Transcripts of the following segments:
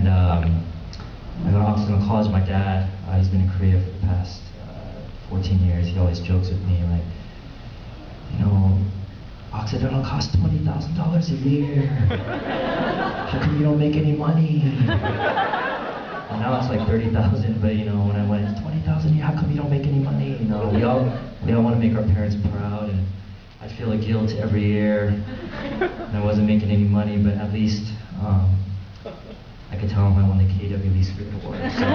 And I go to Occidental College. My dad, he's been in Korea for the past 14 years. He always jokes with me, like, you know, Occidental costs $20,000 a year. How come you don't make any money? And now it's like 30,000, but you know, when I went, 20,000, how come you don't make any money? You know, we all want to make our parents proud, and I feel a guilt every year. And I wasn't making any money, but at least I could tell them I won the KWB Spirit Award. So,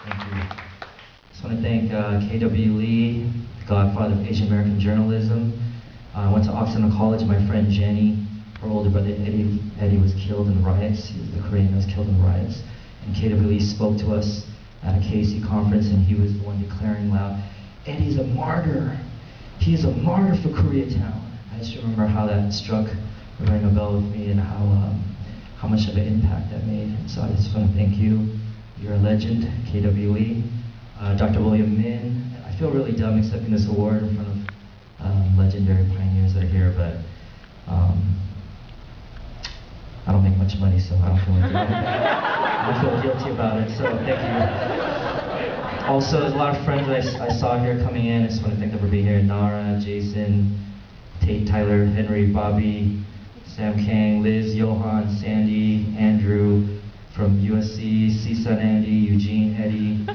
thank you. Just want to thank KW Lee, the godfather of Asian American journalism. I went to Occidental College. My friend Jenny, her older brother Eddie was killed in the riots. He was the Korean that was killed in the riots. And KW Lee spoke to us at a KC conference, and he was the one declaring loud, "Eddie's a martyr. He is a martyr for Koreatown." I just remember how that struck, rang a bell with me, and how much of an impact that made. So I just want to thank you. You're a legend, KW Lee. Dr. William Min. I feel really dumb accepting this award in front of legendary pioneers that are here, but I don't make much money, so I don't feel like I don't feel guilty about it, so thank you. Also, there's a lot of friends that I saw here coming in. I just want to thank them for being here. Nara, Jason, Tate, Tyler, Henry, Bobby, Sam Kang, Liz, Johan, Sandy, Andrew, from USC, C-Sun Andy, Eugene, Eddie,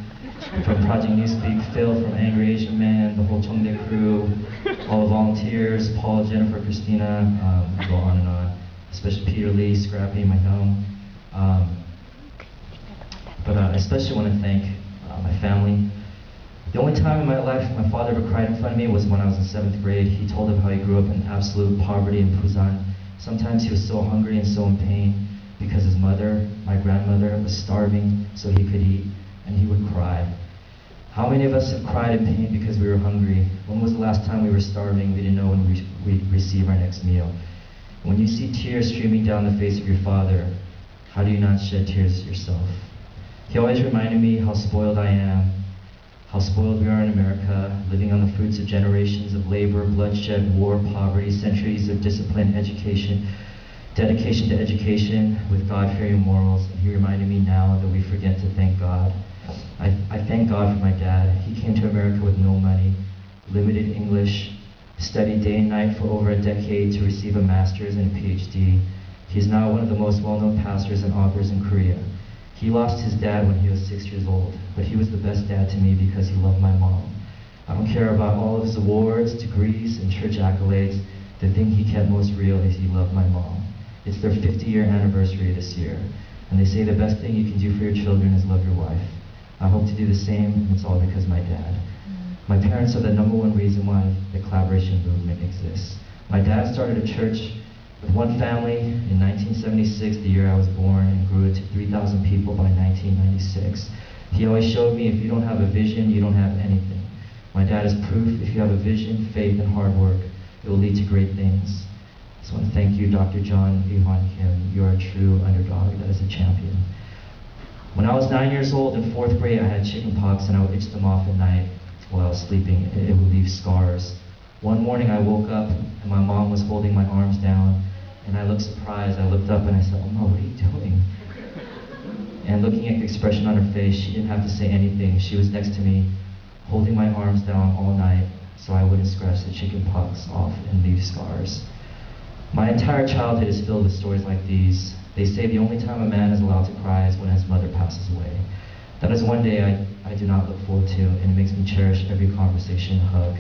from Project Newspeak, Phil from Angry Asian Man, the whole Chongdae crew, all the volunteers, Paul, Jennifer, Christina, go on and on. Especially Peter Lee, Scrappy, my home. But I especially want to thank my family. The only time in my life my father ever cried in front of me was when I was in 7th grade. He told of how he grew up in absolute poverty in Busan. Sometimes he was so hungry and so in pain because his mother, my grandmother, was starving so he could eat, and he would cry. How many of us have cried in pain because we were hungry? When was the last time we were starving? We didn't know when we'd receive our next meal. When you see tears streaming down the face of your father, how do you not shed tears yourself? He always reminded me how spoiled I am, how spoiled we are in America, living on the fruits of generations of labor, bloodshed, war, poverty, centuries of discipline, education, dedication to education with God-fearing morals. And he reminded me now that we forget to thank God. I thank God for my dad. He came to America with no money, limited English, studied day and night for over a decade to receive a master's and a PhD. He's now one of the most well-known pastors and authors in Korea. He lost his dad when he was 6 years old, but he was the best dad to me because he loved my mom. I don't care about all of his awards, degrees, and church accolades. The thing he kept most real is he loved my mom. It's their 50-year anniversary this year, and they say the best thing you can do for your children is love your wife. I hope to do the same, and it's all because of my dad. My parents are the #1 reason why the Kollaboration movement exists. My dad started a church with one family in 1976, the year I was born, and grew it to 3,000 people by 1996. He always showed me if you don't have a vision, you don't have anything. My dad is proof if you have a vision, faith, and hard work, it will lead to great things. So I want to thank you, Dr. John Ehwan Kim. You are a true underdog that is a champion. When I was 9 years old in 4th grade, I had chicken pox, and I would itch them off at night while I was sleeping. It would leave scars. One morning I woke up and my mom was holding my arms down, and I looked surprised. I looked up and I said, "Oh, Mom, what are you doing?" And looking at the expression on her face, she didn't have to say anything. She was next to me, holding my arms down all night so I wouldn't scratch the chicken pox off and leave scars. My entire childhood is filled with stories like these. They say the only time a man is allowed to cry is when his mother passes away. That is one day I do not look forward to, and it makes me cherish every conversation, hug,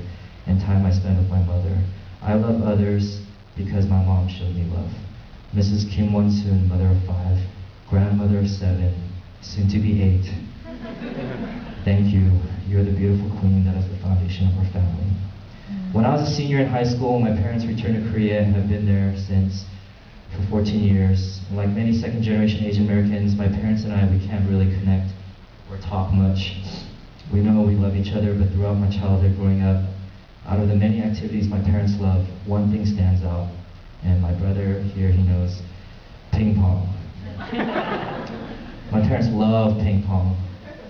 and time I spend with my mother. I love others because my mom showed me love. Mrs. Kim Won-soon, mother of 5, grandmother of 7, soon to be 8. Thank you. You're the beautiful queen that is the foundation of our family. When I was a senior in high school, my parents returned to Korea and have been there since for 14 years. And like many second-generation Asian Americans, my parents and I, we can't really connect or talk much. We know we love each other, but throughout my childhood growing up, out of the many activities my parents love, one thing stands out. And my brother here, he knows, ping pong. My parents love ping pong.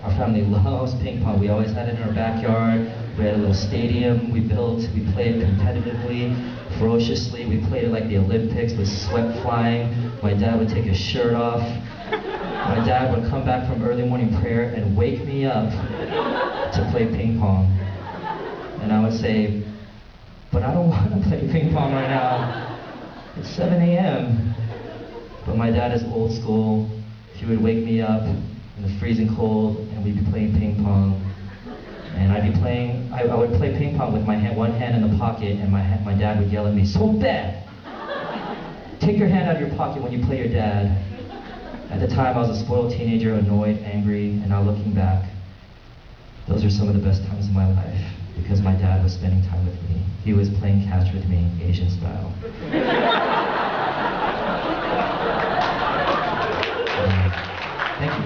Our family loves ping pong. We always had it in our backyard. We had a little stadium we built. We played competitively, ferociously. We played it like the Olympics with sweat flying. My dad would take his shirt off. My dad would come back from early morning prayer and wake me up to play ping pong. And I would say, but I don't want to play ping pong right now. It's 7 a.m. But my dad is old school. He would wake me up in the freezing cold, and we'd be playing ping pong. And I would play ping pong with my one hand in the pocket, and my dad would yell at me, "So bad! Take your hand out of your pocket when you play your dad." At the time, I was a spoiled teenager, annoyed, angry, and now looking back, those are some of the best times of my life, because my dad was spending time with me. He was playing catch with me, Asian style. Thank you.